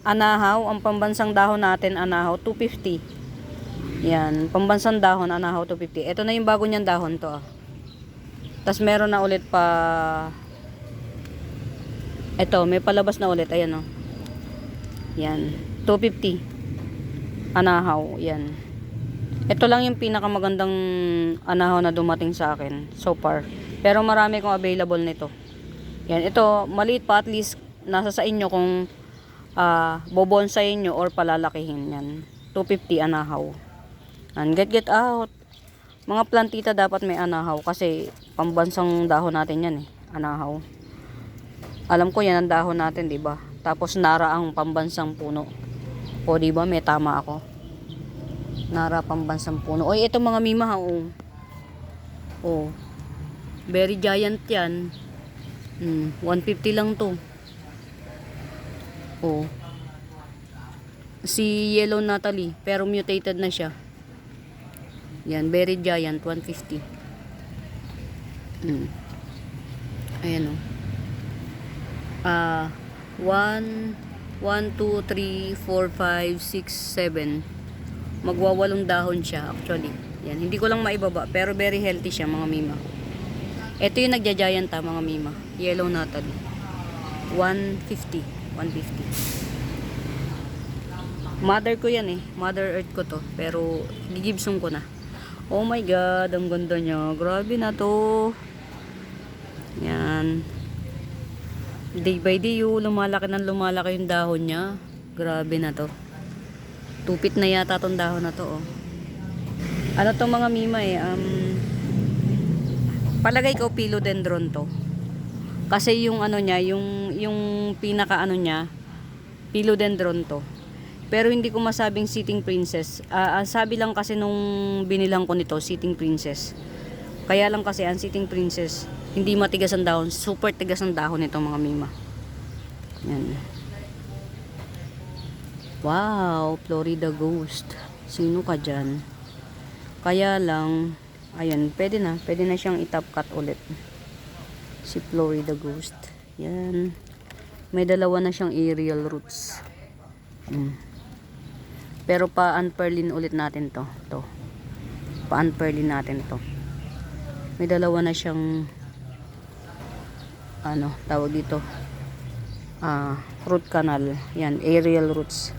anahaw, ang pambansang dahon natin, anahaw, 250. Yan, pambansang dahon, anahaw, 250. Ito na yung bago niyang dahon to. Tas meron na ulit pa, eto, may palabas na ulit, ayan o. Yan, 250. Anahaw, yan. Ito lang yung pinakamagandang anahaw na dumating sa akin so far. Pero marami kong available nito. Yan, ito, maliit pa, at least nasa sa inyo kung bobonsayin nyo or palalakihin. Yan, 250 anahaw. Yan, get out. Mga plantita dapat may anahaw kasi pambansang dahon natin yan anahaw. Alam ko yan ang dahon natin, 'di ba? Tapos nara ang pambansang puno. O 'di ba, may tama ako. Nara pambansang puno. Oy, ito mga mima oh. Very giant 'yan. 150 lang 'to. Oh. Si Yellow Natalie, pero mutated na siya. Yan, very giant, 150. Ayan o. 1, 2, 3, 4, 5, 6, 7. Magwawalong dahon siya actually. Yan, hindi ko lang maibaba, pero very healthy siya mga mima. Ito yung nagja-giant mga mima. Yellow Natalie. 150. Mother ko yan Mother Earth ko to. Pero gigibsong ko na. Oh my God, ang ganda niya. Grabe na to. Yan. Day by day lumalaki yung dahon niya. Grabe na to. Tupit na yata tong dahon na to Ano to mga mima palagay ko philodendron to. Kasi yung ano niya, yung pinaka ano niya, philodendron to. Pero hindi ko masabing sitting princess. Sabi lang kasi nung binilang ko nito, sitting princess. Kaya lang kasi ang sitting princess, hindi matigas ang dahon. Super tigas ang dahon nito mga mima. Yan. Wow, Florida Ghost. Sino ka dyan? Kaya lang, ayan, pwede na siyang i-top cut ulit. Si Florida Ghost. Yan. May dalawa na siyang aerial roots. Pero pa-unperlin ulit natin to. Pa-unperlin natin to. May dalawa na siyang tawag dito. Root canal. Yan, aerial roots.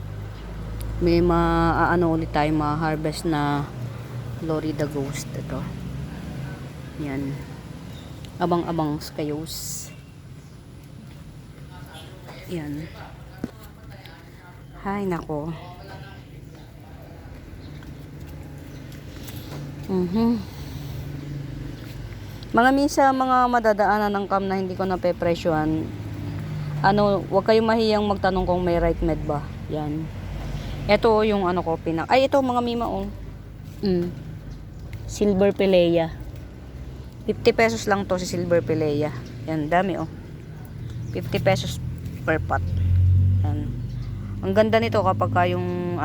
May ulit tayo ma-harvest na Florida Ghost ito. Yan. Abang-abang skayos. Yan. Hay nako. Mga misa, mga madadaanan ng cam na hindi ko napepresyohan, wag kayong mahiyang magtanong kung may right med ba. Yan. Ito yung ko ay ito mga mima Silver Pelea. 50 pesos lang to si Silver Pelea. Yan, dami 50 pesos per pot. Yan. Ang ganda nito kapag yung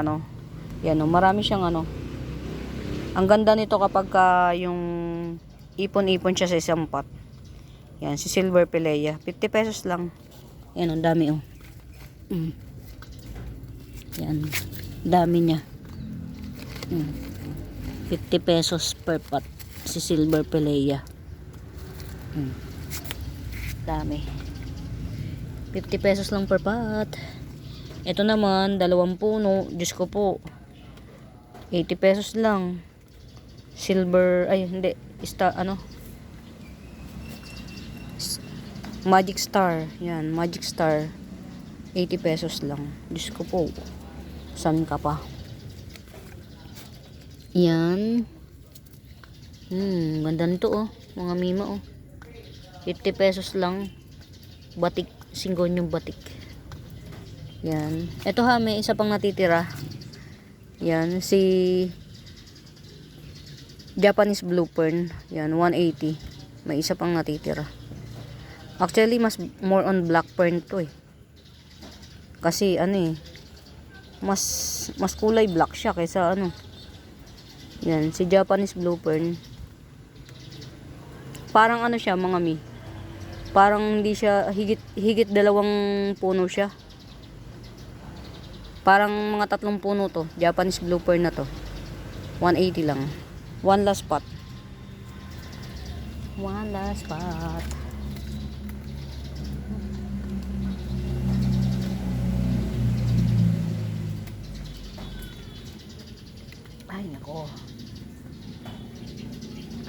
yan marami siyang Ang ganda nito kapag yung ipon-ipon siya sa isang pot. Yan, si Silver Pelea. 50 pesos lang. Yan, ang dami Yan, dami niya. 50 pesos per pot. Si Silver Pelea. Dami. 50 pesos lang per pot. Ito naman, 2 puno. Diyos ko po. ₱80 lang. Silver, ay hindi, Magic Star. Yan, Magic Star. ₱80 lang. Diyos ko po. Saan ka pa? Yan. Ganda nito oh. Mga mima oh. ₱50 lang. Batik, singgon yung batik. Yan. Ito ha, may isa pang natitira. Yan, si Japanese Blue Pearl. Yan, 180. May isa pang natitira. Actually, more on black pearl to eh. Kasi ano eh, mas kulay black siya kaysa ano. Yan, si Japanese Blue Pearl. Parang ano siya, mga mi. Parang hindi siya higit 2 puno siya. Parang mga 3 puno to. Japanese Blue Pearl na to. 180 lang. One last spot. One last spot. Ay, nako.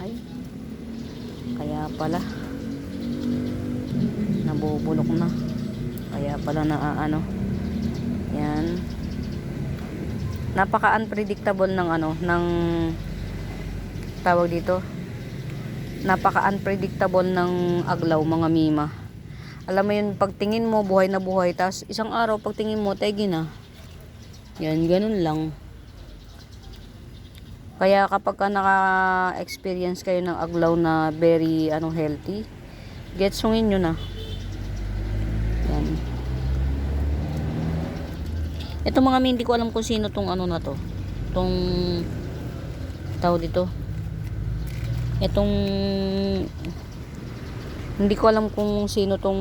Ay. Kaya pala. Nabubulok na. Kaya pala ano. Yan. Napaka-unpredictable ng ano, ng tawag dito. Napaka-unpredictable ng aglaw, mga mima. Alam mo yun, pagtingin mo, buhay na buhay. Tapos, isang araw, pagtingin mo, tegi na. Yan, ganun lang. Kaya kapag ka naka-experience kayo ng aglaw na very healthy, getsungin nyo na. Yan. Ito mga hindi ko alam kung sino tong ano na to. Tong tawag dito. Itong hindi ko alam kung sino tong,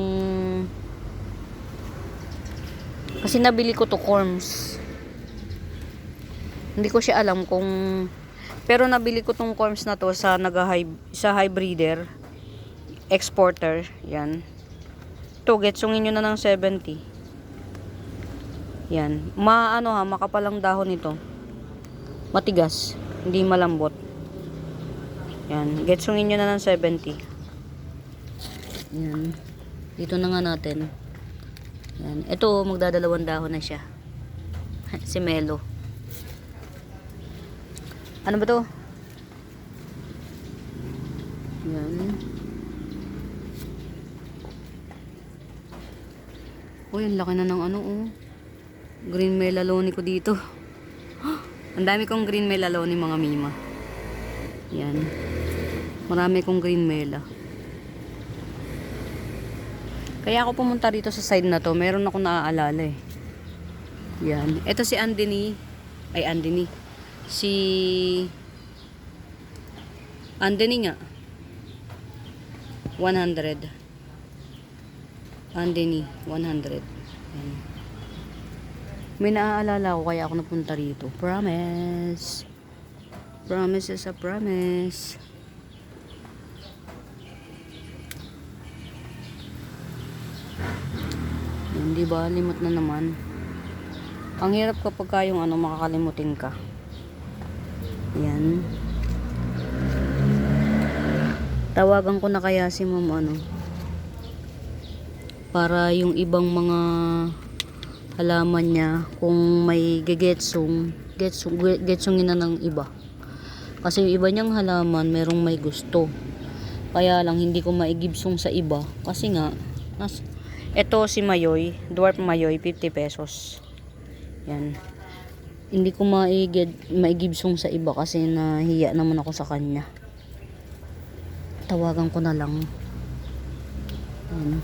kasi nabili ko to corms. Hindi ko siya alam kung, pero nabili ko tong corms na to sa high breeder exporter. Yan. To getsungin nyo na ng 70. Yan. Makapalang dahon nito. Matigas. Hindi malambot. Yan. Getsungin nyo na ng 70. Yan. Dito na nga natin. Yan. Ito, magdadalawang dahon na siya. Si Melo. Ano ba to? Yan. Uy, ang laki na ng ano oh. Green melaloni ko dito. Ang dami kong green melaloni, mga mima. Yan. Marami kong green mela. Kaya ako pumunta rito sa side na to. Meron ako naaalala eh. Yan. Ito si Andini. Si Andini nga. 100. Andini. 100. Yan. May naaalala ko kaya ako napunta rito. Promise. Promise is a promise. Hindi ba? Limot na naman. Ang hirap kapag kayong makakalimutin ka. Yan. Tawagan ko na kaya si ma'am para yung ibang mga halaman niya kung may getsungin na ng iba. Kasi yung iba niyang halaman merong may gusto. Kaya lang hindi ko maigibsong sa iba kasi nga eto si Mayoy, dwarf Mayoy, ₱50. Yan. Hindi ko maigibsong sa iba kasi nahiya naman ako sa kanya. Tawagan ko na lang. Yan.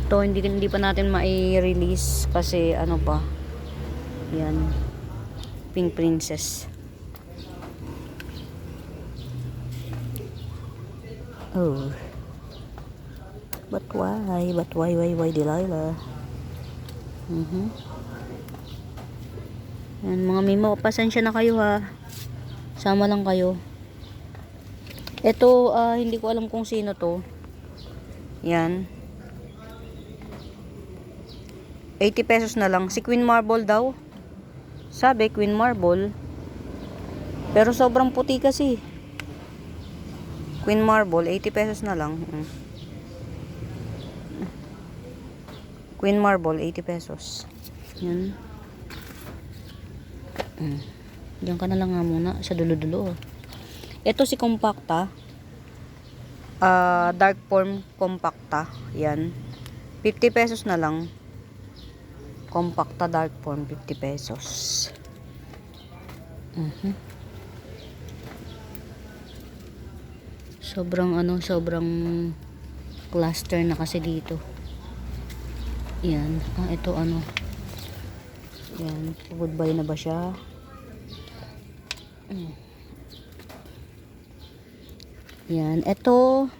Ito hindi pa natin mai-release kasi pa. Yan. Pink Princess. Oh. But why? Why, Delilah? Yan, mga mimo, pasensya na kayo ha. Sama lang kayo. Ito, hindi ko alam kung sino to. Yan. ₱80 na lang. Si Queen Marble daw. Sabi, Queen Marble. Pero sobrang puti kasi. Queen Marble, 80 pesos na lang. Queen Marble, 80 pesos. Yan. Diyan ka na lang nga muna sa dulo-dulo. Ito si Compacta. Dark form Compacta. Yan. 50 pesos na lang. Compacta dark form, 50 pesos. Sobrang sobrang cluster na kasi dito. Yan. Ito yan. Goodbye na ba siya? Yan. Ito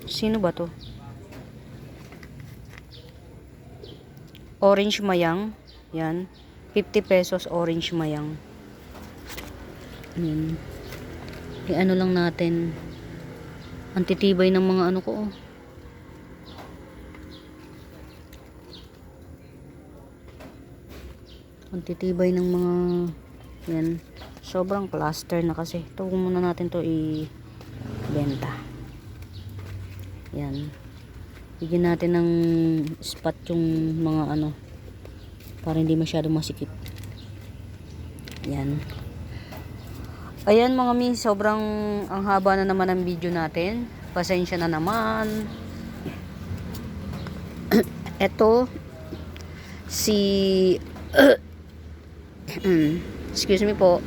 sino ba to? Orange mayang. Yan. 50 pesos orange mayang. Yan. Ano lang natin. Ang titibay ng mga ko. Ang titibay ng mga yan. Sobrang cluster na kasi. Ito muna natin to i-benta. Yan. Bigyan natin ng spot yung mga para hindi masyadong masikip. Yan. Ayan mga mi, sobrang ang haba na naman ang video natin. Pasensya na naman. Ito si excuse me po.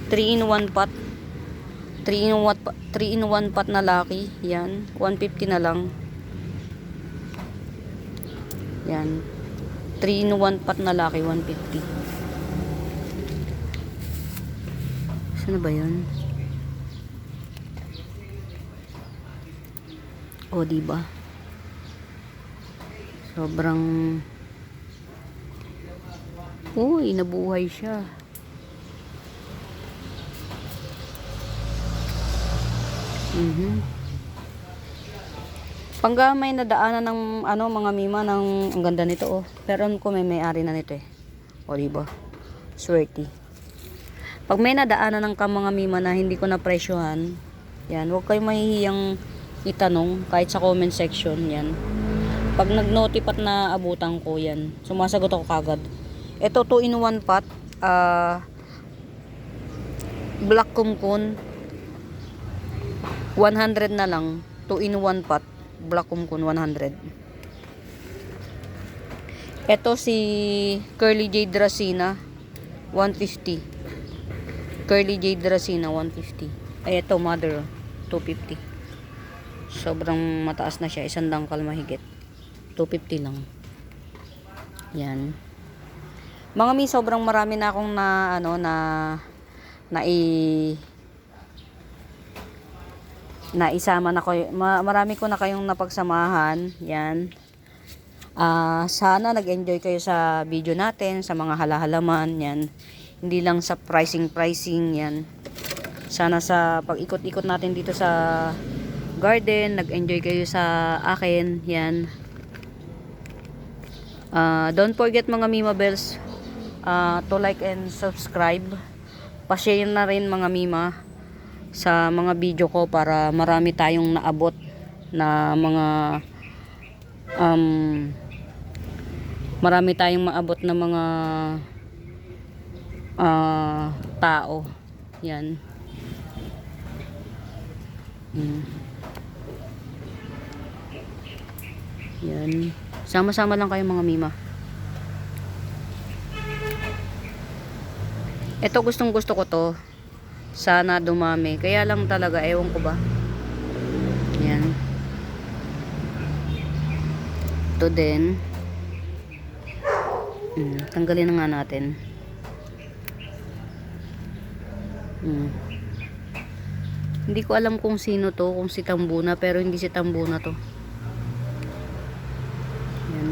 3-in-1 pot. 3-in-1 pot na laki. Yan, 150 na lang. Yan. 3-in-1 pot na laki, 150. Saan ba yun? O, diba? Sobrang uy, nabuhay siya. Panggamay na daanan ng mga mima ng ang ganda nito Pero ko may-ari na nito O, diba? Swerte. Pag may nadaanan ng mga mima na hindi ko na presyohan, yan, huwag kayong mahihiyang itanong kahit sa comment section, yan. Pag nag-notify na abutan ko, yan, sumasagot ako kagad. Ito 2-in-1 pot, Black Kumkun, 100 na lang. 2-in-1 pot, Black Kumkun, 100. Ito si Curly Jade Dracena, 150. Curly Jade Dracena, 150. Ay, ito, mother, 250. Sobrang mataas na siya. Isang dangkal mahigit. 250 lang. Yan. Mga mi, sobrang marami na akong naisama na ko. Marami ko na kayong napagsamahan. Yan. Sana nag-enjoy kayo sa video natin, sa mga halahalaman. Yan. Hindi lang sa pricing yan. Sana sa pag-ikot-ikot natin dito sa garden, nag-enjoy kayo sa akin. Yan. Don't forget mga Mima Bells to like and subscribe. Pa-share na rin mga Mima sa mga video ko para marami tayong naabot na mga marami tayong maabot na mga tao. Yan. Yan. Sama-sama lang kayo mga Mima. Ito gustong gusto ko to. Sana dumami. Kaya lang talaga, ewan ko ba. Yan. Ito din. Tanggalin na nga natin. Hindi ko alam kung sino to, kung si Tambuna, pero hindi si Tambuna to. Yan.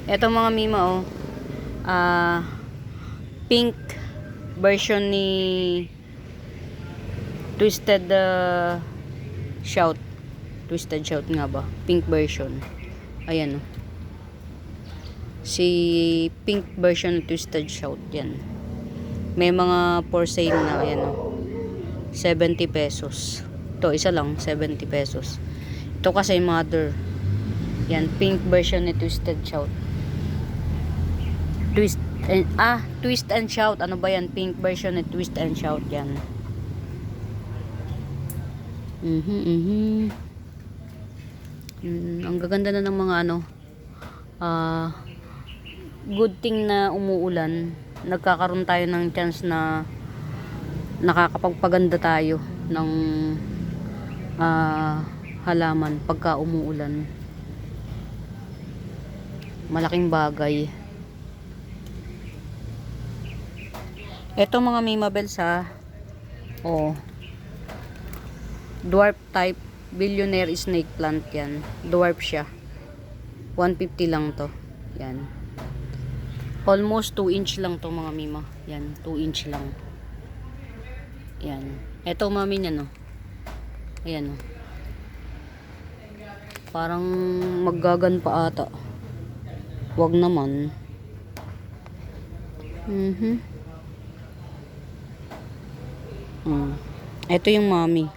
Eto mga Mima pink version ni Twisted Shout. Twisted Shout nga ba? Pink version. Ayan oh. Si pink version ni Twisted Shout. Yan. May mga for sale na. Ayan oh. 70 pesos. Ito, isa lang. 70 pesos. Ito kasi mother. Yan. Pink version ni Twisted Shout. Twist and Shout. Ano ba yan? Pink version ni Twist and Shout. Yan. Ang gaganda na ng mga ano. Good thing na umuulan. Nagkakaroon tayo ng chance na nakakapagpaganda tayo ng halaman pagka umuulan. Malaking bagay. Ito mga Mimabels ha. Oh. Dwarf type billionaire snake plant yan. Dwarf siya. 150 lang to. Yan. Almost 2 inch lang to mga Mima. Yan, 2 inch lang. Yan. Ito mami niya no. Ayan no. Parang maggagan pa ata. Wag naman. Ito yung mami.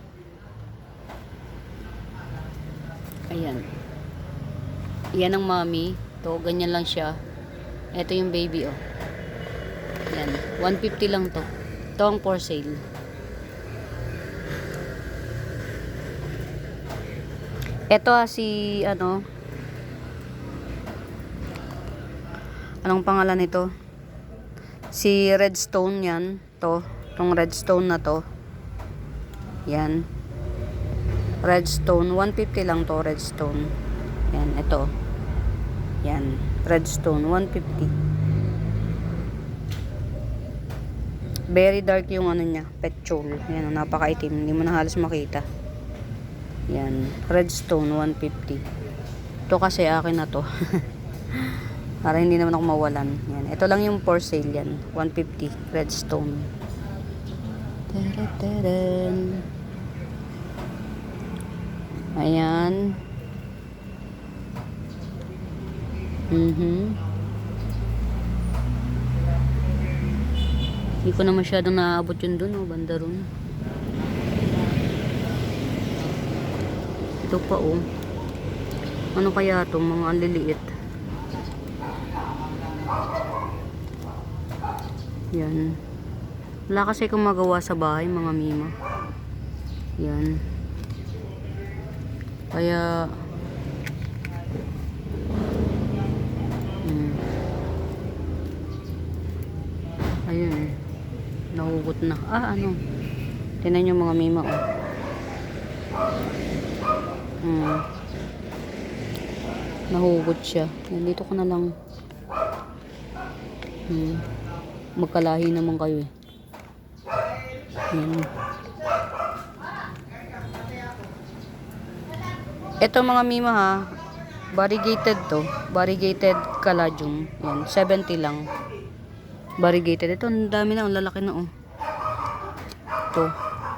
Ayan. Yan ang mami. To, ganyan lang siya. Ito yung baby oh. Yan. 150 lang to. Ito ang for sale. Ito si ano. Anong pangalan nito? Si Redstone yan. To. Itong Redstone na to. Yan. Redstone. 150 lang to. Redstone. Yan. Ito. Yan. Redstone. 150. Very dark yung ano niya. Petrol. Yan. Napakaitim. Hindi mo na halos makita. Yan. Redstone. 150. Ito kasi akin na to. Para hindi naman ako mawalan. Yan. Ito lang yung for sale yan. 150. Redstone. Tadadadam. Ayan. Hindi ko na masyadong naaabot yun dun, oh, banda ron. Ito pa, oh. Ano kaya ito? Mga liliit. Yan. Wala kasi kung magawa sa bahay, mga Mima. Yan. Kaya ayun. Nahugot na. Ano? Tingnan nyo mga Mima, oh. Nahugot siya. Yan, dito ko na lang. Magkalahi naman kayo eh. Yan. Ito mga Mima ha, variegated to. Variegated caladium. Yan, 70 lang. Variegated. Ito, ang dami na. Ang lalaki na oh. Ito.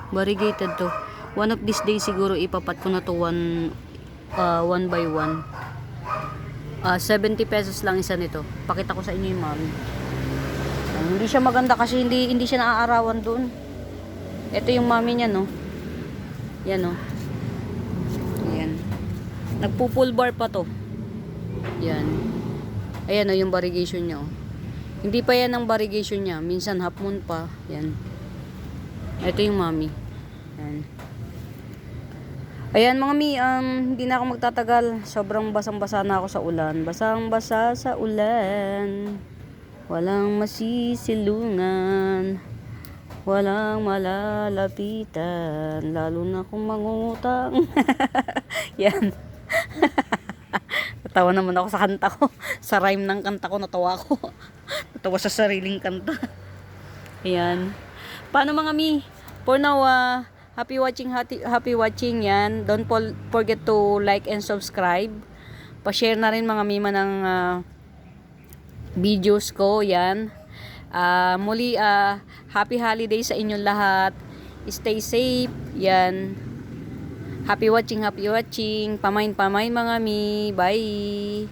Variegated to. One of these days siguro ipapat ko na to one by one. 70 pesos lang isa nito. Pakita ko sa inyo yung mami. Hindi siya maganda kasi hindi siya naaarawan doon. Ito yung mami niya no. Yan no. Ayan. Nagpo-full bar pa to. Yan. Ayan o yung variegation niya oh. Hindi pa yan ang variegation niya. Minsan half moon pa. Yan. Ito yung mami. Yan. Ayan mga Mi, hindi na ako magtatagal. Sobrang basang-basa na ako sa ulan. Basang-basa sa ulan. Walang masisilungan. Walang malalapitan. Lalo na kung mangungutang. Yan. Natawa naman ako sa kanta ko. Sa rhyme ng kanta ko, natawa ako. Natawa sa sariling kanta. Ayan. Paano mga Mi? For now, happy watching yan. Don't forget to like and subscribe. Pa-share na rin mga Mima ng videos ko. Yan. Muli, happy holiday sa inyong lahat. Stay safe. Yan. Happy watching, happy watching. Pamain mga mi. Bye.